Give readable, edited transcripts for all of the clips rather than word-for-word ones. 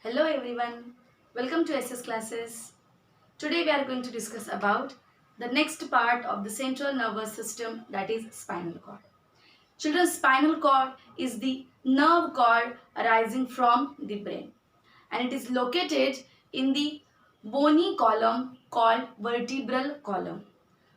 Hello everyone, welcome to SS classes. Today we are going to discuss about the next part of the central nervous system, that is spinal cord. Children's spinal cord is the nerve cord arising from the brain, and it is located in the bony column called vertebral column.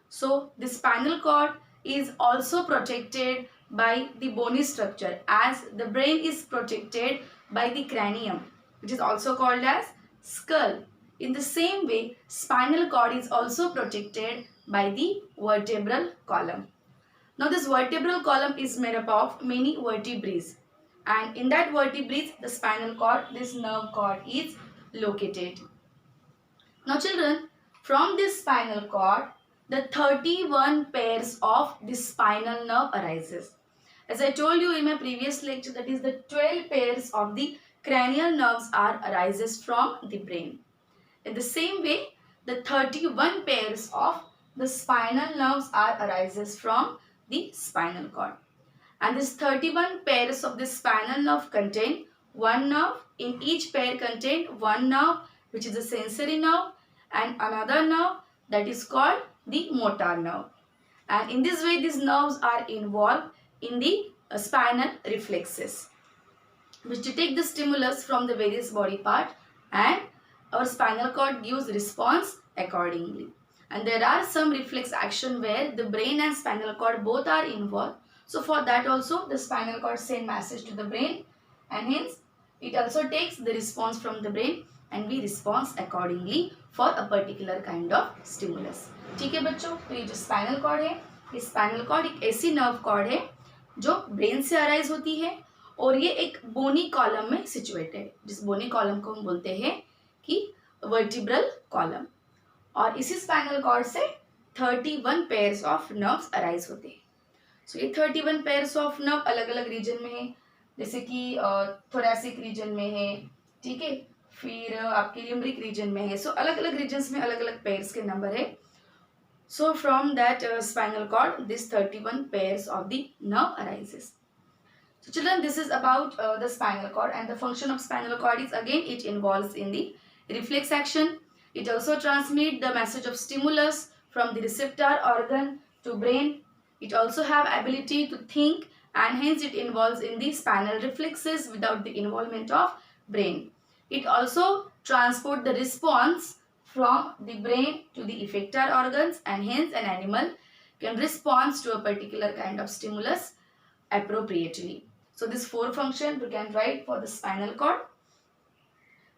So the spinal cord is also protected by the bony structure, as the brain is protected by the cranium, which is also called as skull. In the same way, spinal cord is also protected by the vertebral column. Now this vertebral column is made up of many vertebrae, and in that vertebrae the spinal cord, this nerve cord, is located. Now children, from this spinal cord, the 31 pairs of the spinal nerve arises. As I told you in my previous lecture, that is the 12 pairs of the cranial nerves are arises from the brain. In the same way, the 31 pairs of the spinal nerves are arises from the spinal cord. And this 31 pairs of the spinal nerve contain one nerve. In each pair contain one nerve, which is a sensory nerve, and another nerve that is called the motor nerve. And in this way, these nerves are involved in the spinal reflexes, which detect the stimulus from the various body part, and our spinal cord gives response accordingly. And there are some reflex action where the brain and spinal cord both are involved. So for that also the spinal cord send message to the brain, and hence it also takes the response from the brain and we respond accordingly for a particular kind of stimulus. ठीक है बच्चों, तो ये जो spinal cord है, ये spinal cord एक ऐसी नर्व कॉर्ड है जो ब्रेन से अराइज होती है और ये एक बोनी कॉलम में सिचुएटेड है, जिस बोनी कॉलम को हम बोलते हैं कि वर्टिब्रल कॉलम। और इसी स्पाइनल कॉर्ड से 31 पेयर्स ऑफ नर्व्स अराइज होते हैं। सो ये 31 पेयर्स ऑफ नर्व अलग अलग रीजन में है, जैसे कि थोरैसिक रीजन में है, ठीक है, फिर आपके लिम्ब्रिक रीजन में है। सो अलग अलग रीजन्स में अलग अलग पेयर्स के नंबर है। So from that spinal cord this 31 pairs of the nerve arises. So children, this is about the spinal cord, and the function of spinal cord is again it involves in the reflex action. It also transmits the message of stimulus from the receptor organ to brain. It also have ability to think, and hence it involves in the spinal reflexes without the involvement of brain. It also transport the response from the brain to the effector organs, and hence an animal can respond to a particular kind of stimulus appropriately. So this 4 function we can write for the spinal cord.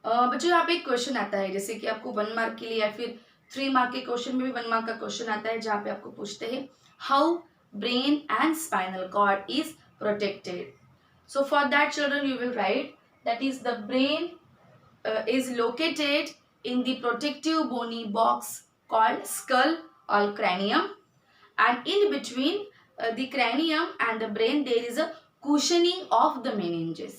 बच्चों यहाँ पे एक question आता है, जैसे कि आपको 1 mark के लिए या फिर 3 मार्क के क्वेश्चन में भी 1 मार्क का क्वेश्चन आता है, जहाँ पे आपको पूछते हैं how brain and spinal cord is protected. So for that children you will write that is the brain is located in the protective bony box called skull or cranium, and in between the cranium and the brain there is a cushioning of the meninges,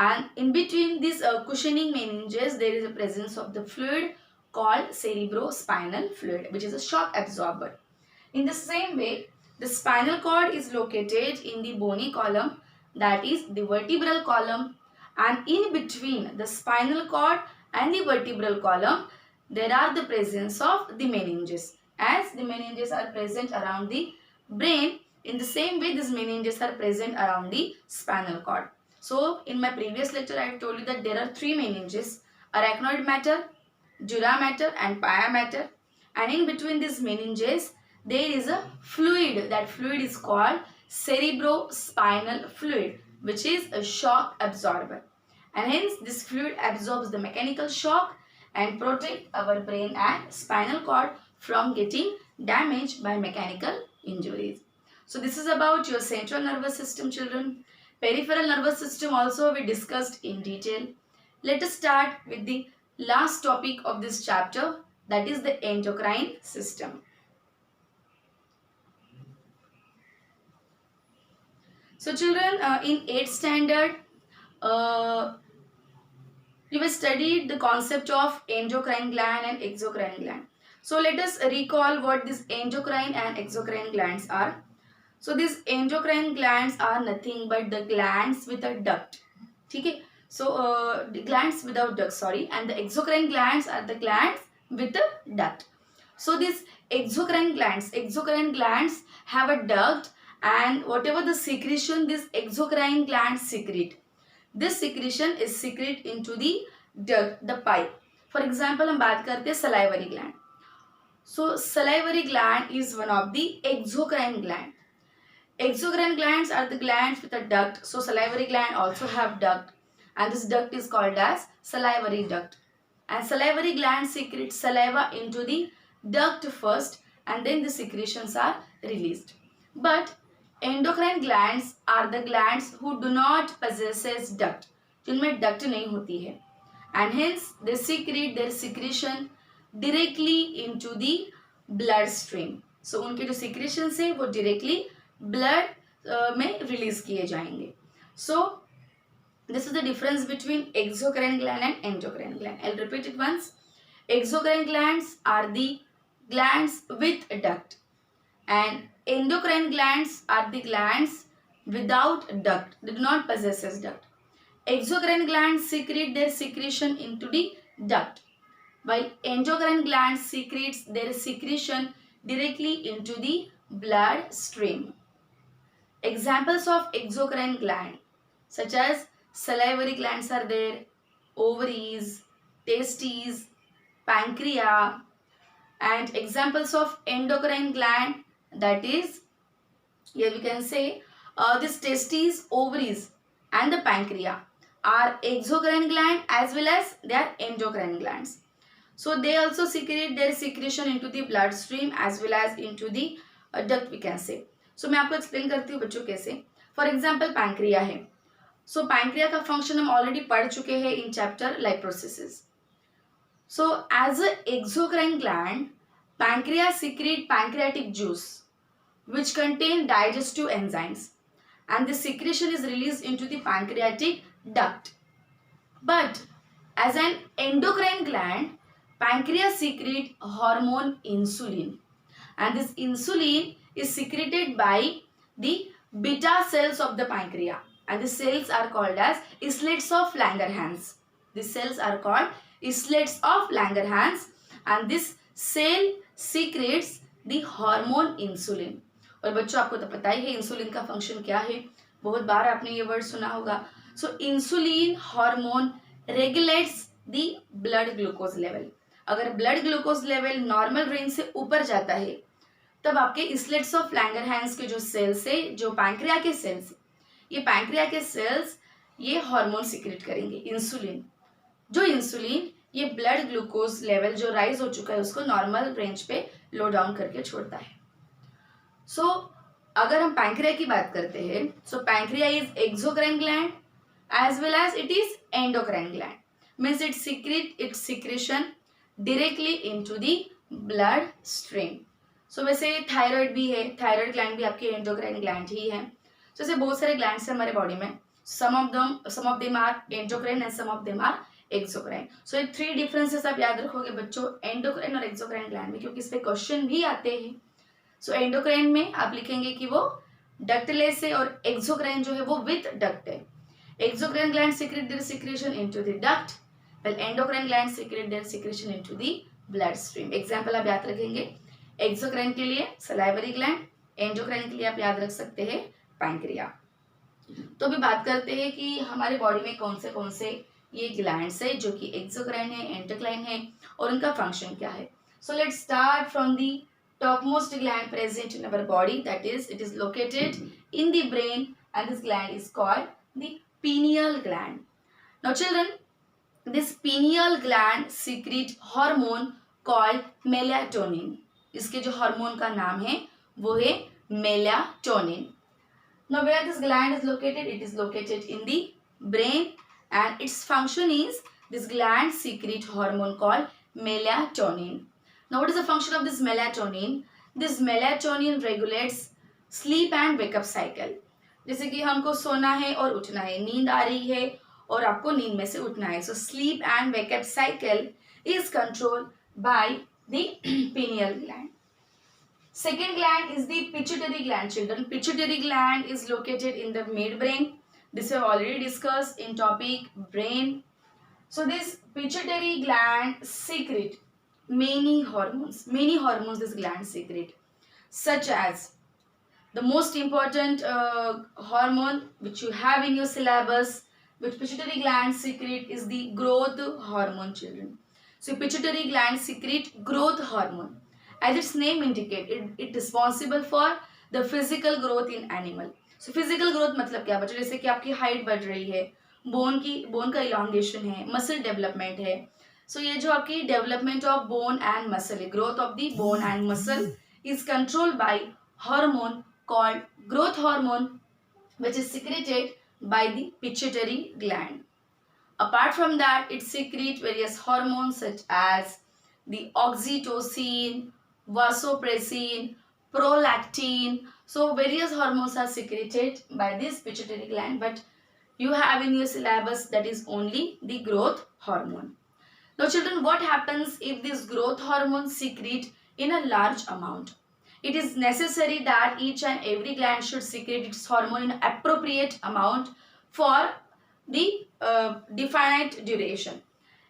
and in between this cushioning meninges there is a presence of the fluid called cerebrospinal fluid, which is a shock absorber. In the same way, the spinal cord is located in the bony column, that is the vertebral column, and in between the spinal cord and the vertebral column there are the presence of the meninges, as the meninges are present around the brain. In the same way, these meninges are present around the spinal cord. So in my previous lecture I have told you that there are 3 meninges: arachnoid matter, dura matter and pia matter, and in between these meninges there is a fluid. That fluid is called cerebrospinal fluid, which is a shock absorber, and hence this fluid absorbs the mechanical shock and protect our brain and spinal cord from getting damaged by mechanical injuries. So this is about your central nervous system, children. Peripheral nervous system also we discussed in detail. Let us start with the last topic of this chapter, that is the endocrine system. So children, in 8th standard, you have studied the concept of endocrine gland and exocrine gland. So let us recall what these endocrine and exocrine glands are. So these endocrine glands are nothing but the glands with a duct. ठीक है, The glands without duct, sorry, and the exocrine glands are the glands with a duct. So these exocrine glands have a duct, and whatever the secretion these exocrine glands secrete, this secretion is secrete into the duct, the pipe. For example, हम बात करते हैं salivary gland. So salivary gland is one of the exocrine gland. Exocrine glands are the glands with a duct. So salivary gland also have duct, and this duct is called as salivary duct. And salivary gland secrete saliva into the duct first, and then the secretions are released. But endocrine glands are the glands who do not possesses duct, जिनमें duct नहीं होती है, and hence they secrete their secretion directly into the blood stream. So उनके जो secretions है वो directly blood में release किए जाएंगे. So this is the difference between exocrine gland and endocrine gland. I'll repeat it once. Exocrine glands are the glands with duct, and endocrine glands are the glands without duct. They do not possess duct. Exocrine glands secrete their secretion into the duct, while endocrine glands secretes their secretion directly into the blood stream. Examples of exocrine gland such as salivary glands are there, ovaries, testes, pancreas, and examples of endocrine gland, that is, here we can say this testes, ovaries and the pancreas are exocrine gland as well as they are endocrine glands. So they also secrete their secretion into the bloodstream as well as into the duct, we can say. So मैं आपको explain करती हूँ बच्चों कैसे. For example pancreas है. सो pancreas का function हम ऑलरेडी पढ़ चुके हैं in chapter life processes. So as a exocrine gland, pancreas secrete pancreatic juice which contain digestive enzymes, and the secretion is released into the pancreatic duct. But as an endocrine gland, pancreas secrete hormone insulin, and this insulin is secreted by the beta cells of the pancreas, and the cells are called as islets of Langerhans. The cells are called islets of Langerhans, and this cell secretes the hormone insulin. और बच्चों आपको तो पता ही है insulin का function क्या है, बहुत बार आपने ये वर्ड सुना होगा. So insulin hormone regulates the blood glucose level. अगर blood glucose level normal range से ऊपर जाता है तब आपके इस्लेट्स ऑफ लैंगरहैंस के जो सेल्स है, जो पैंक्रिया के सेल्स, ये पैंक्रिया के सेल्स ये हार्मोन सिक्रेट करेंगे इंसुलिन. जो इंसुलिन ये ब्लड ग्लूकोज लेवल जो राइज हो चुका है उसको नॉर्मल रेंज पे लो डाउन करके छोड़ता है. सो अगर हम पैंक्रिया की बात करते हैं, so pancreas is exocrine gland as well as it is endocrine gland. Means it secrete its secretion directly into the blood stream. So वैसे थायराइड भी है, थायराइड ग्लैंड भी आपके एंडोक्राइन ग्लैंड ही है. सो ऐसे बहुत सारे ग्लैंड्स हैं हमारे बॉडी में. Some of them are endocrine and some of them are exocrine. So ये 3 डिफरेंसेस आप याद रखोगे बच्चों एंडोक्राइन और एक्सोक्राइन ग्लैंड में, क्योंकि इस पे क्वेश्चन भी आते हैं. सो एंडोक्राइन में आप लिखेंगे कि वो डक्टलेस है और एक्सोक्राइन जो है वो विथ डक्ट है. Exocrine gland secret there secretion into the duct, wheel endocrine gland secret there secretion into the blood stream. Example आप याद रखेंगे एक्सोक्राइन के लिए सलाइवरी ग्लैंड, एंडोक्राइन के लिए आप याद रख सकते हैं पैंक्रिया. तो अभी बात करते हैं कि हमारे बॉडी में कौन से ये ग्लैंड्स है जो कि एक्सोक्राइन है, एंडोक्राइन है और उनका फंक्शन क्या है. So let's start from the topmost gland present in our body, that is it is located in the brain, and this gland is called the pineal gland. Now children, this pineal gland secrete hormone called melatonin. इसके जो hormone का नाम है वो है melatonin. Now where this gland is located? It is located in the brain, and its function is this gland secrete hormone called melatonin. Now what is the function of this melatonin? This melatonin regulates sleep and wake up cycle. जैसे कि हमको सोना है और उठना है, नींद आ रही है और आपको नींद में से उठना है. So sleep and wake up cycle is controlled by the pineal gland. Second gland is the pituitary gland, children. Pituitary gland is located in the midbrain, This we have already discussed in topic brain. So this pituitary gland secrete many hormones. Many hormones this gland secrete, such as the most important hormone which you have in your syllabus, which pituitary gland secrete, is the growth hormone, children. So pituitary gland secrete growth hormone. As its name indicates, it responsible for the physical growth in animal. So physical growth मतलब क्या बच्चों, जैसे कि आपकी height बढ़ रही है, bone का इलांगेशन है, मसल डेवलपमेंट है. सो ये जो आपकी development of bone and muscle है, growth of the bone and muscle is controlled by hormone called growth hormone, which is secreted by the pituitary gland. Apart from that, it secretes various hormones such as the oxytocin, vasopressin, prolactin. So various hormones are secreted by this pituitary gland, but you have in your syllabus that is only the growth hormone. Now children, what happens if this growth hormone secrete in a large amount? It is necessary that each and every gland should secrete its hormone in appropriate amount for the definite duration.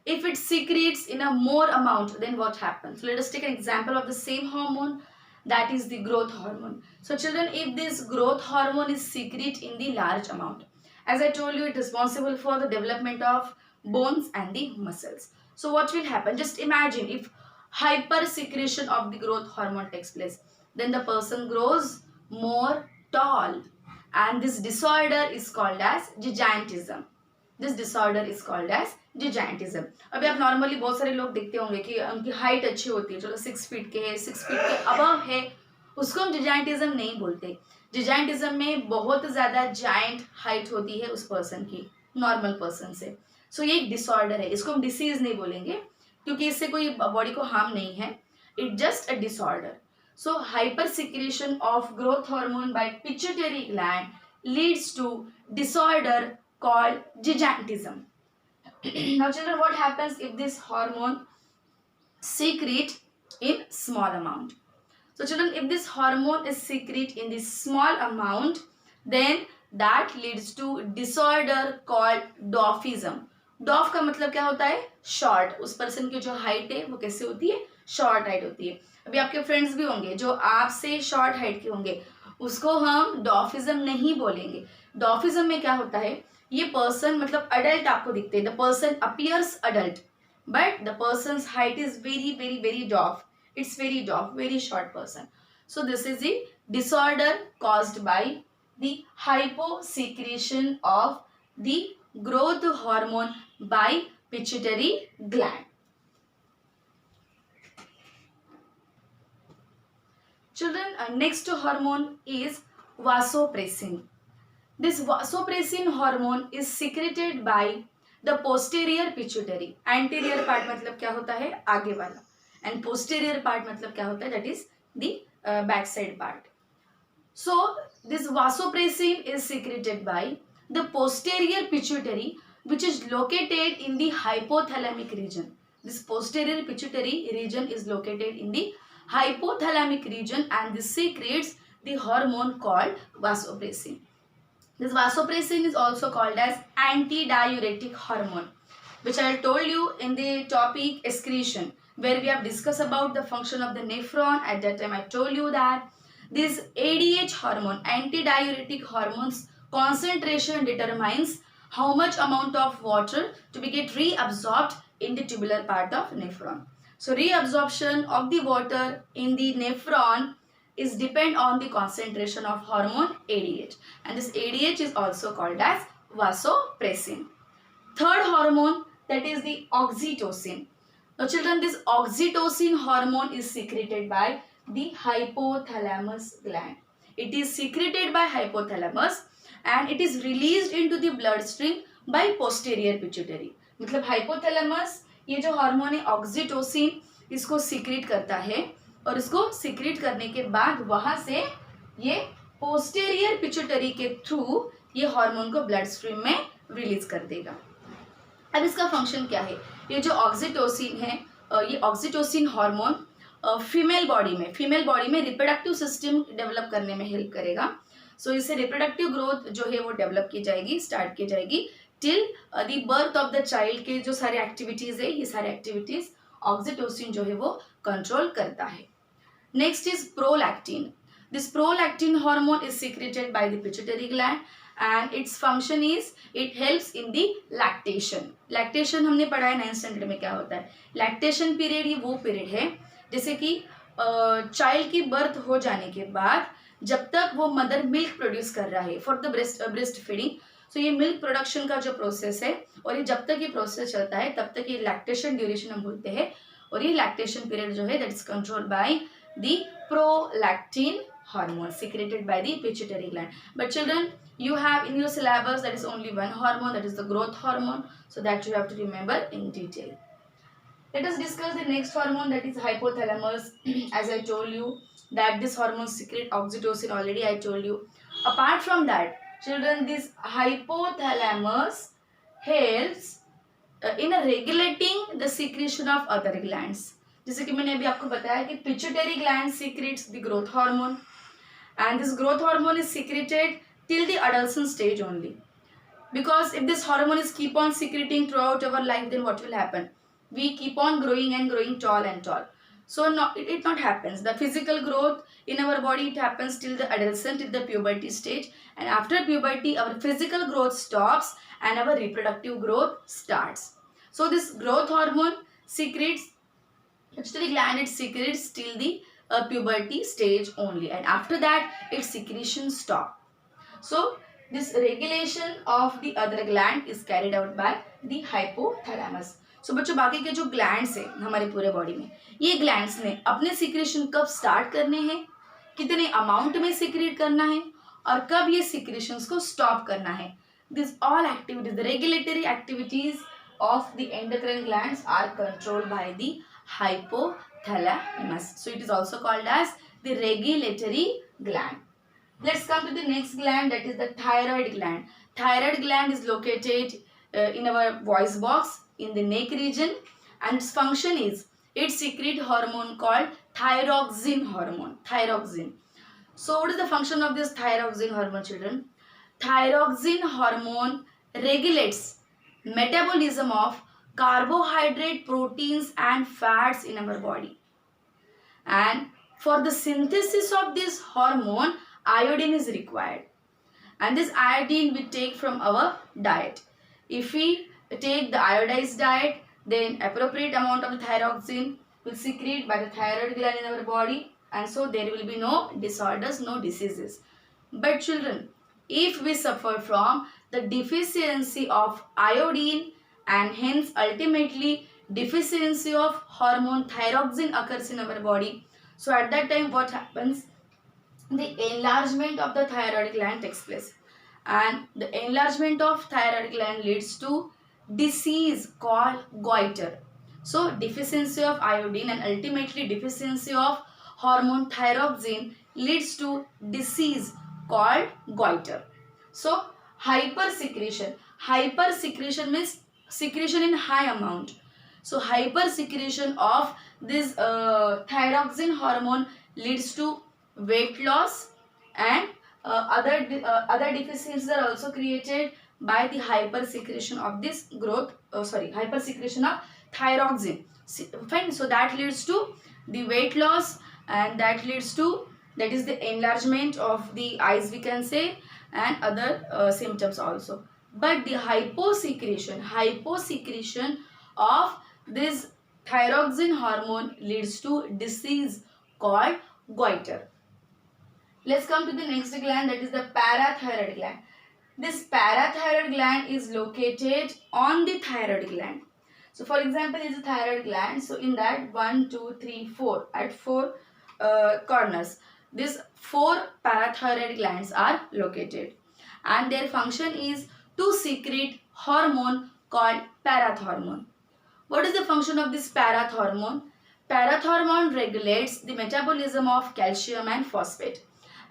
If it secretes in a more amount, then what happens? So let us take an example of the same hormone, that is the growth hormone. So children, if this growth hormone is secreted in the large amount, as I told you, it is responsible for the development of bones and the muscles. So what will happen? Just imagine if hyper secretion of the growth hormone takes place, then the person grows more tall, and this disorder is called as gigantism. This disorder is called as gigantism. अभी आप normally बहुत सारे लोग देखते होंगे कि उनकी height अच्छी होती है, चलो 6 फीट के है, 6 फीट के अबव है, उसको हम जिजाइंटिज्म नहीं बोलते. जिजाइंटिज्म में बहुत ज़्यादा जाइंट हाइट होती है उस पर्सन की नॉर्मल पर्सन से. सो ये एक डिसऑर्डर है, इसको हम डिसीज नहीं बोलेंगे क्योंकि इससे कोई बॉडी को हार्म नहीं है. It just a disorder. So hypersecretion of growth hormone by pituitary gland leads to disorder called gigantism. Now children, what happens if this hormone secrete in small amount? So children, if this hormone is secrete in this small amount, then that leads to disorder called dwarfism. डॉफ का मतलब क्या होता है? Short. उस person की जो height है वो कैसे होती है? शॉर्ट हाइट होती है. अभी आपके फ्रेंड्स भी होंगे जो आपसे शॉर्ट हाइट के होंगे, उसको हम डॉफिज्म नहीं बोलेंगे. डॉफिज्म में क्या होता है? ये पर्सन मतलब अडल्ट आपको दिखते हैं, the person appears adult but the person height is very very very डॉफ. It's very डॉफ, very short person. So this is the disorder caused by the hyposecretion of the growth hormone by pituitary gland. Children, next hormone is vasopressin. This vasopressin hormone is secreted by the posterior pituitary. Anterior part मतलब क्या होता है? आगे वाला. And posterior part मतलब क्या होता है? That is the back side part. So this vasopressin is secreted by the posterior pituitary, which is located in the hypothalamic region. This posterior pituitary region is located in the hypothalamic region, and this secretes the hormone called vasopressin. This vasopressin is also called as antidiuretic hormone, which I told you in the topic excretion, where we have discussed about the function of the nephron. At that time I told you that this ADH hormone, antidiuretic hormones concentration determines how much amount of water to be get reabsorbed in the tubular part of nephron. So reabsorption of the water in the nephron is depend on the concentration of hormone ADH, and this ADH is also called as vasopressin. Third hormone, that is the oxytocin. Now children, this oxytocin hormone is secreted by the hypothalamus gland. It is secreted by hypothalamus and it is released into the bloodstream by posterior pituitary. मतलब hypothalamus ये जो hormone है oxytocin, इसको secret करता है और इसको secret करने के बाद वहां से ये पोस्टेरियर पिट्यूटरी के थ्रू ये हार्मोन को ब्लड स्ट्रीम में रिलीज कर देगा. अब इसका फंक्शन क्या है? ये जो ऑक्सीटोसिन है, ये ऑक्सीटोसिन हार्मोन फीमेल बॉडी में रिप्रोडक्टिव सिस्टम डेवलप करने में हेल्प करेगा. सो इससे रिप्रोडक्टिव ग्रोथ जो है वो डेवलप की जाएगी, स्टार्ट की जाएगी till the birth of the child के जो सारे एक्टिविटीज है, ये सारे एक्टिविटीज ऑक्सीटोसिन जो है वो कंट्रोल करता है. Next is prolactin. This prolactin hormone is secreted by the pituitary gland and its function is it helps in the lactation. Lactation हमने पढ़ा है 9th स्टैंडर्ड में क्या होता है. लैक्टेशन पीरियड ये वो पीरियड है जैसे कि चाइल्ड की बर्थ हो जाने के बाद जब तक वो मदर मिल्क प्रोड्यूस कर रहा है फॉर द ब्रेस्ट फीडिंग. सो ये मिल्क प्रोडक्शन का जो प्रोसेस है और ये जब तक ये प्रोसेस चलता है तब तक ये लैक्टेशन ड्यूरेशन हम बोलते हैं. और ये लैक्टेशन पीरियड जो है that is controlled by the prolactin hormone secreted by the pituitary gland. But children, you have in your syllabus that is only one hormone, that is the growth hormone, so that you have to remember in detail. Let us discuss the next hormone, that is hypothalamus. As I told you that this hormone secrete oxytocin, already I told you. Apart from that, children, this hypothalamus helps in regulating the secretion of other glands. जैसे कि मैंने अभी आपको बताया कि pituitary gland secretes the growth hormone, and this growth hormone is secreted till the adolescent stage only. Because if this hormone is keep on secreting throughout our life, then what will happen? We keep on growing and growing tall and tall. So it not happens. The physical growth in our body, it happens till the adolescent, till the puberty stage, and after puberty our physical growth stops and our reproductive growth starts. So this growth hormone secretes, pituitary gland, it secretes till the puberty stage only, and after that its secretion stop. So this regulation of the other gland is carried out by the hypothalamus. So बच्चों, बाकी के जो glands है हमारे पूरे body में, ये glands ने अपने सिक्रेशन कब स्टार्ट करने हैं, कितने अमाउंट में सिक्रेट करना है और कब ये सिक्रेशंस को स्टॉप करना है. This all activities, the regulatory activities of the endocrine glands are controlled by the hypothalamus. So it is also called as the regulatory gland. Let's come to the next gland, that is the thyroid gland. Thyroid gland is located in our voice box in the neck region, and its function is it secretes hormone called thyroxine hormone. Thyroxine. So what is the function of this thyroxine hormone, children? Thyroxine hormone regulates metabolism of carbohydrate, proteins and fats in our body. And for the synthesis of this hormone, iodine is required. And this iodine we take from our diet. If we take the iodized diet, then appropriate amount of the thyroxine will secrete by the thyroid gland in our body, and so there will be no disorders, no diseases. But children, if we suffer from the deficiency of iodine and hence ultimately deficiency of hormone thyroxine occurs in our body, so at that time what happens? The enlargement of the thyroid gland takes place, and the enlargement of thyroid gland leads to disease called goiter. So deficiency of iodine and ultimately deficiency of hormone thyroxine leads to disease called goiter. So hypersecretion. Hypersecretion means secretion in high amount. So hypersecretion of this thyroxine hormone leads to weight loss, and other deficiencies are also created by the hypersecretion of this hypersecretion of thyroxine. Fine. So that leads to the weight loss, and that leads to, that is the enlargement of the eyes, we can say, and other symptoms also. But the hyposecretion of this thyroxine hormone leads to disease called goiter. Let's come to the next gland, that is the parathyroid gland. This parathyroid gland is located on the thyroid gland. So for example, is a thyroid gland. So in that 1, 2, 3, 4, at 4 corners, these 4 parathyroid glands are located, and their function is to secrete hormone called parathormone. What is the function of this parathormone? Parathormone regulates the metabolism of calcium and phosphate.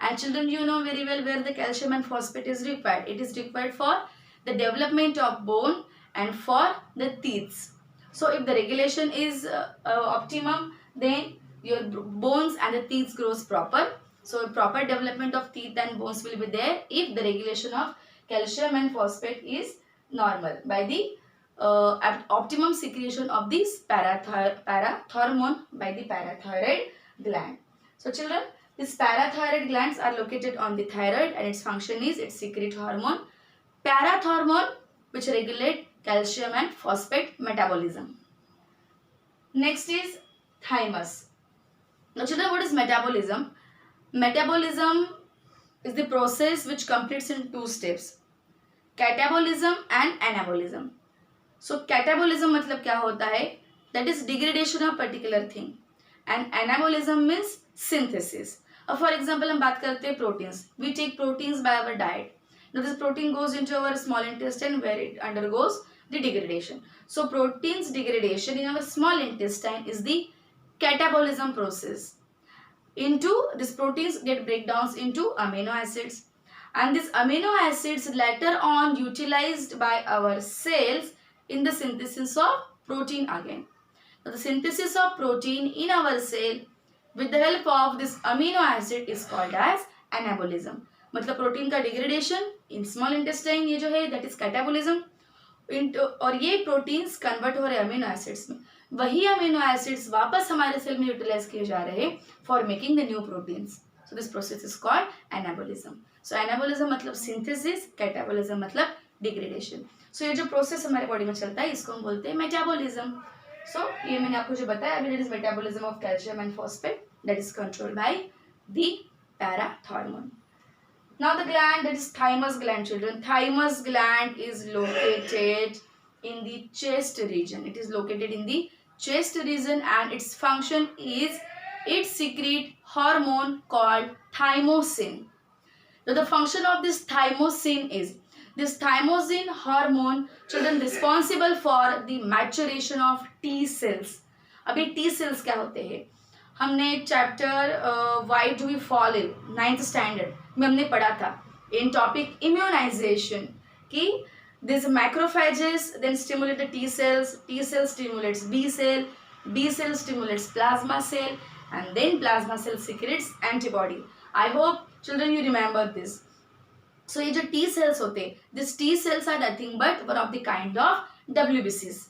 And children, you know very well where the calcium and phosphate is required. It is required for the development of bone and for the teeth. So if the regulation is optimum, then your bones and the teeth grows proper. So proper development of teeth and bones will be there if the regulation of calcium and phosphate is normal by the optimum secretion of this parathormone by the parathyroid gland. So children, these parathyroid glands are located on the thyroid and its function is it secrete hormone parathormone which regulate calcium and phosphate metabolism. Next is thymus. Now children, what is metabolism? Metabolism is the process which completes in two steps, catabolism and anabolism. So catabolism मतलब क्या होता है? That is degradation of particular thing and anabolism means synthesis. For example हम बात करते हैं proteins. We take proteins by our diet. Now this protein goes into our small intestine where it undergoes the degradation. So proteins degradation in our small intestine is the catabolism process. Into these proteins get breakdowns into amino acids and these amino acids later on utilized by our cells in the synthesis of protein again. So the synthesis of protein in our cell with the help of this amino acid is called as anabolism. मतलब protein का degradation in small intestine ये जो है that is catabolism और ये proteins convert हो रहे amino acids में, वही अमीनो एसिड्स वापस हमारे सेल में यूटिलाइज किए जा रहे हैं for making the new proteins. So this process is called anabolism. So anabolism मतलब सिंथेसिस, कैटाबोलिज्म मतलब डिग्रेडेशन. सो ये जो प्रोसेस हमारे बॉडी में चलता है इसको हम बोलते हैं मेटाबोलिज्म. सो ये मैंने आपको जो बताया अभी that is metabolism of calcium and phosphate that is controlled by the parathormone. Now the gland, that is thymus gland children. Thymus gland is located in the chest region. It is located in the chest region and its function is it secrete hormone called thymosin. Now the function of this thymosin is this thymosin hormone children responsible for the maturation of T cells. अभी T cells क्या होते हैं? हमने chapter why do we fall in 9th standard में हमने पढ़ा था in topic immunization कि this macrophages then stimulate the T cell stimulates B cell stimulates plasma cell and then plasma cell secretes antibody. I hope children you remember this. So ये जो T cells होते हैं this T cells are nothing but one of the kind of WBCs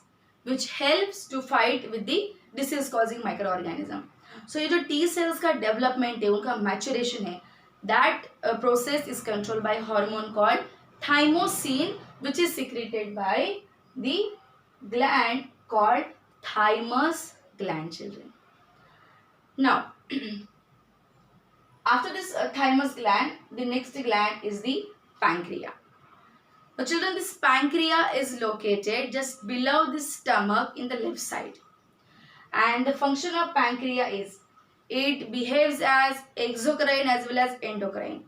which helps to fight with the disease causing micro organism. So ये जो T sales का development है उनका maturation है that process is controlled bye hormone called thymosin which is secreted by the gland called thymus gland children. Now after this thymus gland the next gland is the pancreas. Now children, this pancreas is located just below the stomach in the left side. And the function of pancreas is it behaves as exocrine as well as endocrine.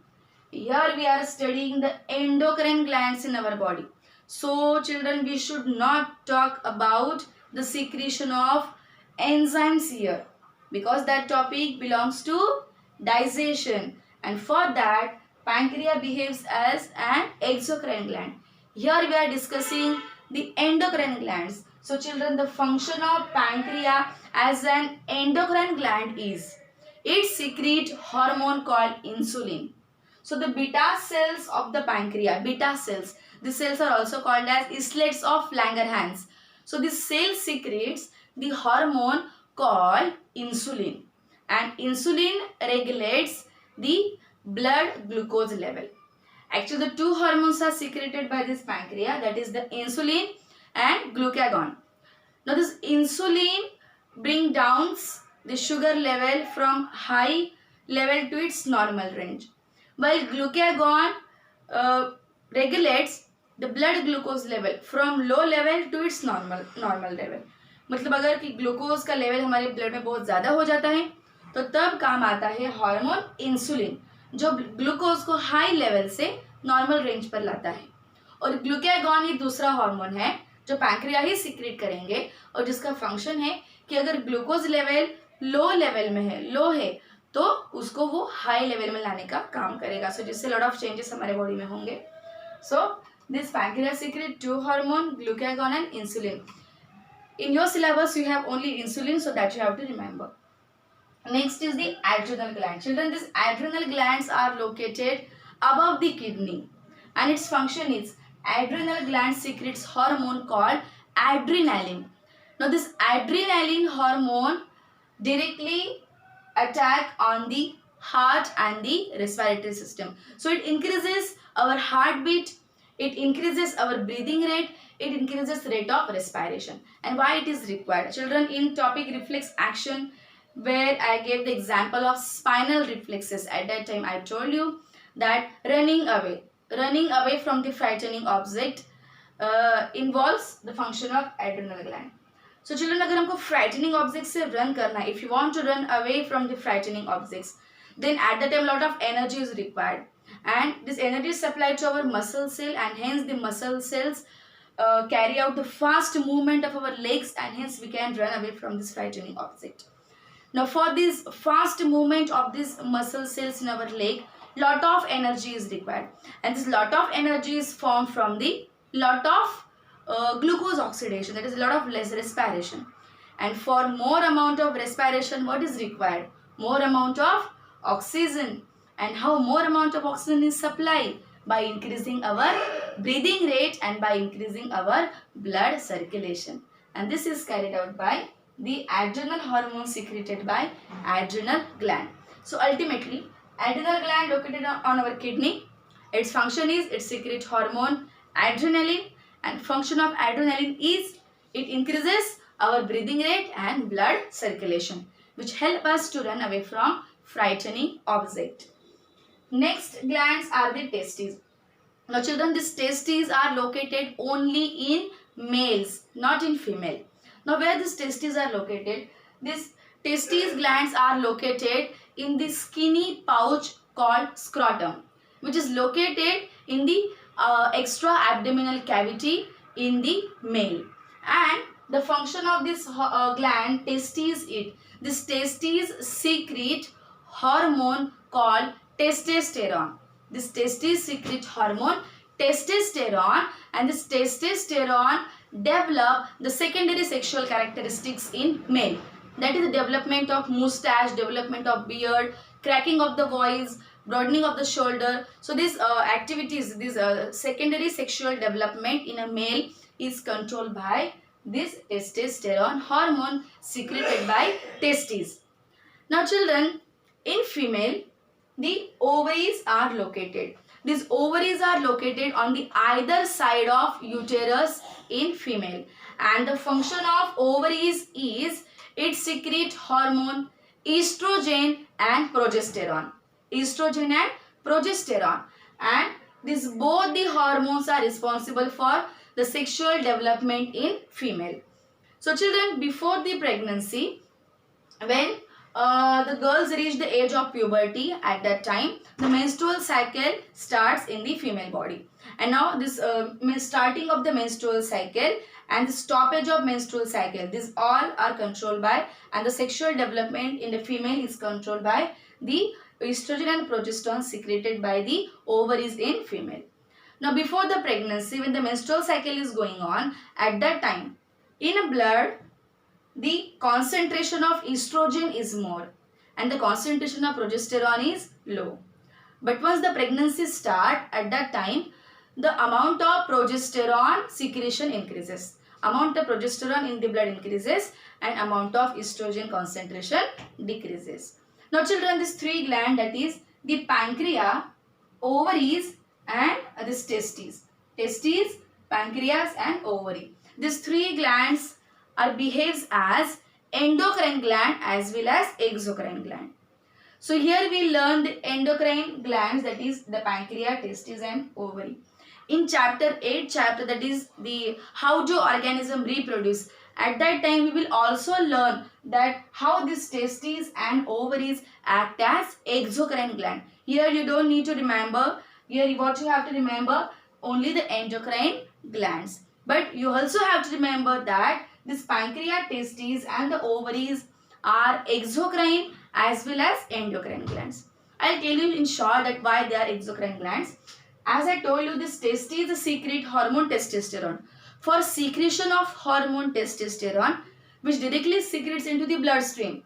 Here we are studying the endocrine glands in our body. So children, we should not talk about the secretion of enzymes here because that topic belongs to digestion and for that pancreas behaves as an exocrine gland. Here we are discussing the endocrine glands. So children, the function of pancreas as an endocrine gland is it secretes hormone called insulin. So the beta cells of the pancreas, beta cells, these cells are also called as islets of Langerhans. So this cell secretes the hormone called insulin and insulin regulates the blood glucose level. Actually the two hormones are secreted by this pancreas, that is the insulin and glucagon. Now this insulin bring down the sugar level from high level to its normal range, while glucagon regulates the blood glucose level from low level to its normal level. मतलब अगर कि glucose का level हमारे blood में बहुत ज़्यादा हो जाता है तो तब काम आता है हार्मोन इंसुलिन जो ग्लूकोज को हाई लेवल से नॉर्मल रेंज पर लाता है. और ग्लूकागॉन ये दूसरा हार्मोन है जो पैंक्रियास ही सीक्रेट करेंगे और जिसका फंक्शन है कि अगर ग्लूकोज लेवल लो लेवल में है, लो है, तो उसको वो हाई लेवल में लाने का काम करेगा. सो जिससे लॉट ऑफ चेंजेस हमारे बॉडी में होंगे. So this pancreas secrete two hormone glucagon and insulin. In your syllabus you have only insulin, so that you have to remember. Next is the adrenal gland. Children, these adrenal glands are located above the kidney, and its function is adrenal gland secretes hormone called adrenaline. Now this adrenaline hormone directly attack on the heart and the respiratory system. So it increases our heartbeat, it increases our breathing rate, it increases rate of respiration. And why it is required? Children, in topic reflex action, where I gave the example of spinal reflexes, at that time I told you that running away from the frightening object involves the function of adrenal gland. So children, अगर हमको frightening objects से run करना है, if you want to run away from the frightening objects, then at that time lot of energy is required, and this energy is supplied to our muscle cell, and hence the muscle cells carry out the fast movement of our legs, and hence we can run away from this frightening object. Now for this fast movement of these muscle cells in our leg, lot of energy is required, and this lot of energy is formed from the lot of glucose oxidation, that is a lot of less respiration. And for more amount of respiration, what is required? More amount of oxygen. And how more amount of oxygen is supplied? By increasing our breathing rate and by increasing our blood circulation. And this is carried out by the adrenal hormone secreted by adrenal gland. So ultimately, adrenal gland located on our kidney, its function is it secretes hormone adrenaline, and function of adrenaline is it increases our breathing rate and blood circulation, which help us to run away from frightening object. Next glands are the testes. Now children, these testes are located only in males, not in female. Now where these testes are located? These testes glands are located in the skinny pouch called scrotum, which is located in the extra abdominal cavity in the male. And the function of this gland testes this testes secrete hormone called testosterone. This testes secrete hormone testosterone, and this testosterone develop the secondary sexual characteristics in male. That is the development of mustache, development of beard, cracking of the voice, broadening of the shoulder. So these activities, this secondary sexual development in a male is controlled by this testosterone hormone secreted by testes. Now children, in female, the ovaries are located. These ovaries are located on the either side of uterus in female, and the function of ovaries is it secrete hormone estrogen and progesterone. Estrogen and progesterone, and these both the hormones are responsible for the sexual development in female. So children, before the pregnancy, when the girls reach the age of puberty, at that time the menstrual cycle starts in the female body. And now this starting of the menstrual cycle and the stoppage of menstrual cycle, these all are controlled by, and the sexual development in the female is controlled by the estrogen and progesterone secreted by the ovaries in female. Now before the pregnancy, when the menstrual cycle is going on, at that time in blood the concentration of estrogen is more and the concentration of progesterone is low. But once the pregnancy starts, at that time the amount of progesterone secretion increases. Amount of progesterone in the blood increases and amount of estrogen concentration decreases. Now children, these three glands, that is the pancreas, ovaries and this testes. Testes, pancreas and ovary. These three glands behaves as endocrine gland as well as exocrine gland. So here we learn the endocrine glands, that is the pancreas, testes and ovary. In chapter 8, that is the how do organism reproduce. At that time we will also learn that how these testes and ovaries act as exocrine gland. Here you don't need to remember, here what you have to remember only the endocrine glands. But you also have to remember that this pancreas, testes and the ovaries are exocrine as well as endocrine glands. I'll tell you in short that why they are exocrine glands. As I told you, this testes secrete hormone testosterone. For secretion of hormone testosterone, which directly secretes into the bloodstream,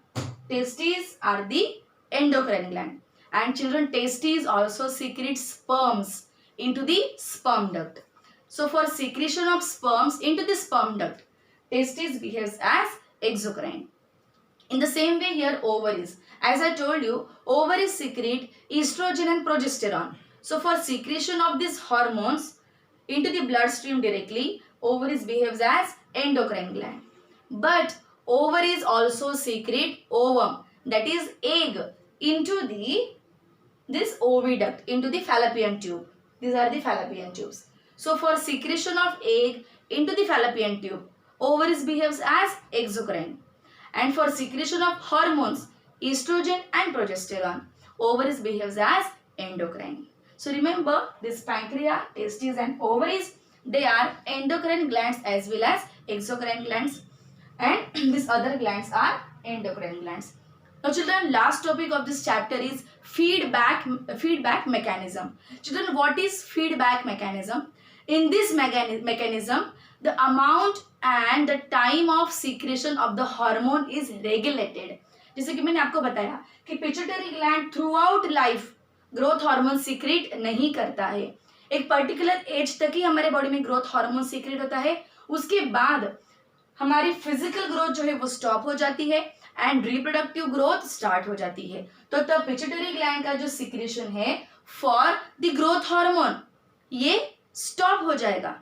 testes are the endocrine gland. And children, testes also secrete sperms into the sperm duct. So for secretion of sperms into the sperm duct, testes behaves as exocrine. In the same way here, ovaries. As I told you, ovaries secrete estrogen and progesterone. So for secretion of these hormones into the bloodstream directly, ovaries behaves as endocrine gland. But ovaries also secrete ovum, that is egg, into this oviduct, into the fallopian tube. These are the fallopian tubes. So for secretion of egg into the fallopian tube, ovaries behaves as exocrine. And for secretion of hormones, estrogen and progesterone, ovaries behaves as endocrine. So remember, this pancreas, testes and ovaries, they are endocrine glands as well as exocrine glands, and these other glands are endocrine glands. Now children, last topic of this chapter is feedback mechanism. Children, what is feedback mechanism? In this mechanism, the amount and the time of secretion of the hormone is regulated. जैसे कि मैंने आपको बताया कि pituitary gland through out life growth hormone secrete नहीं करता है. एक पर्टिकुलर एज तक ही हमारे बॉडी में ग्रोथ हार्मोन सीक्रेट होता है. उसके बाद हमारी फिजिकल ग्रोथ जो है वो स्टॉप हो जाती है एंड रिप्रोडक्टिव ग्रोथ स्टार्ट हो जाती है. तो तब पिट्यूटरी ग्लैंड का जो सीक्रेशन है फॉर द ग्रोथ हार्मोन ये स्टॉप हो जाएगा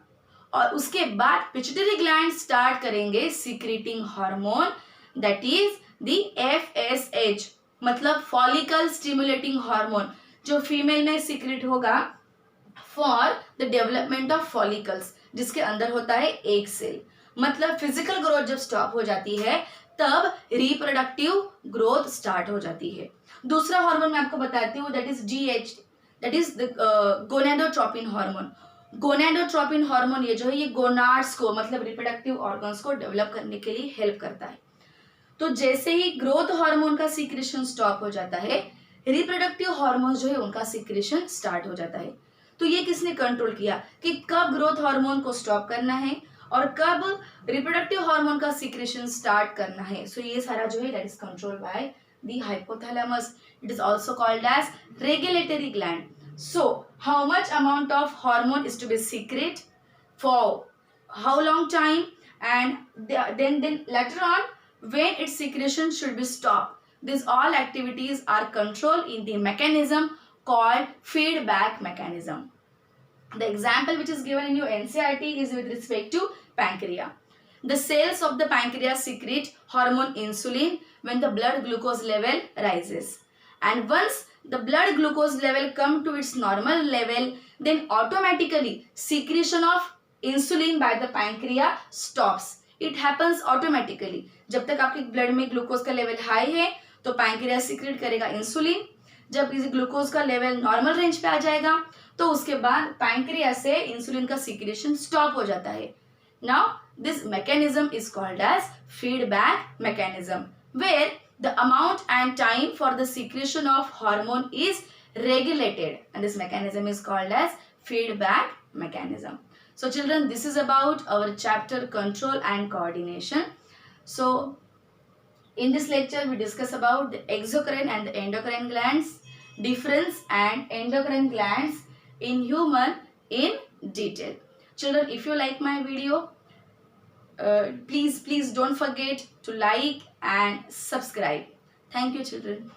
और उसके बाद पिट्यूटरी ग्लैंड स्टार्ट करेंगे secreting hormone, that is the FSH, मतलब फॉलिकल स्टिमुलेटिंग हार्मोन, जो फीमेल में सीक्रेट होगा for the development of follicles, जिसके अंदर होता है एग सेल. मतलब फिजिकल ग्रोथ जब स्टॉप हो जाती है तब रिप्रोडक्टिव ग्रोथ स्टार्ट हो जाती है. दूसरा हार्मोन मैं आपको बताती हूँ, that is GH, that is the gonadotropin hormone. Gonadotropin hormone ये जो है ये गोनाड्स को, मतलब रिप्रोडक्टिव ऑर्गन्स को डेवलप करने के लिए हेल्प करता है. तो जैसे ही ग्रोथ हार्मोन का सीक्रेशन स्टॉप हो जाता है, रिप्रोडक्टिव हार्मोन जो है उनका सीक्रेशन स्टार्ट हो जाता है. तो ये किसने कंट्रोल किया कि कब ग्रोथ हार्मोन को स्टॉप करना है और कब रिप्रोडक्टिव हार्मोन का सीक्रेशन स्टार्ट करना है. सो ये सारा जो है that is controlled by the hypothalamus. It is also called as regulatory gland. So, how much amount of hormone is to be secret for how long time, and then later on when its secretion should be stopped. These all activities are controlled in the mechanism called feedback mechanism. The example which is given in your NCERT is with respect to pancreas. The cells of the pancreas secrete hormone insulin when the blood glucose level rises, and once the blood glucose level come to its normal level, then automatically secretion of insulin by the pancreas stops. It happens automatically. जब तक आपके blood में glucose का level high है तो pancreas secret करेगा insulin. जब इस ग्लूकोज का लेवल नॉर्मल रेंज पे आ जाएगा तो उसके बाद पैंक्रियास से इंसुलिन का सीक्रेशन स्टॉप हो जाता है. Now this mechanism is called as feedback mechanism, where the amount and time for the secretion of hormone is regulated, and this mechanism is called as feedback mechanism. So children, this is about our chapter control and coordination. So in this lecture we discuss about the exocrine and the endocrine glands, difference and endocrine glands in human in detail. Children, if you like my video, please don't forget to like and subscribe. Thank you children.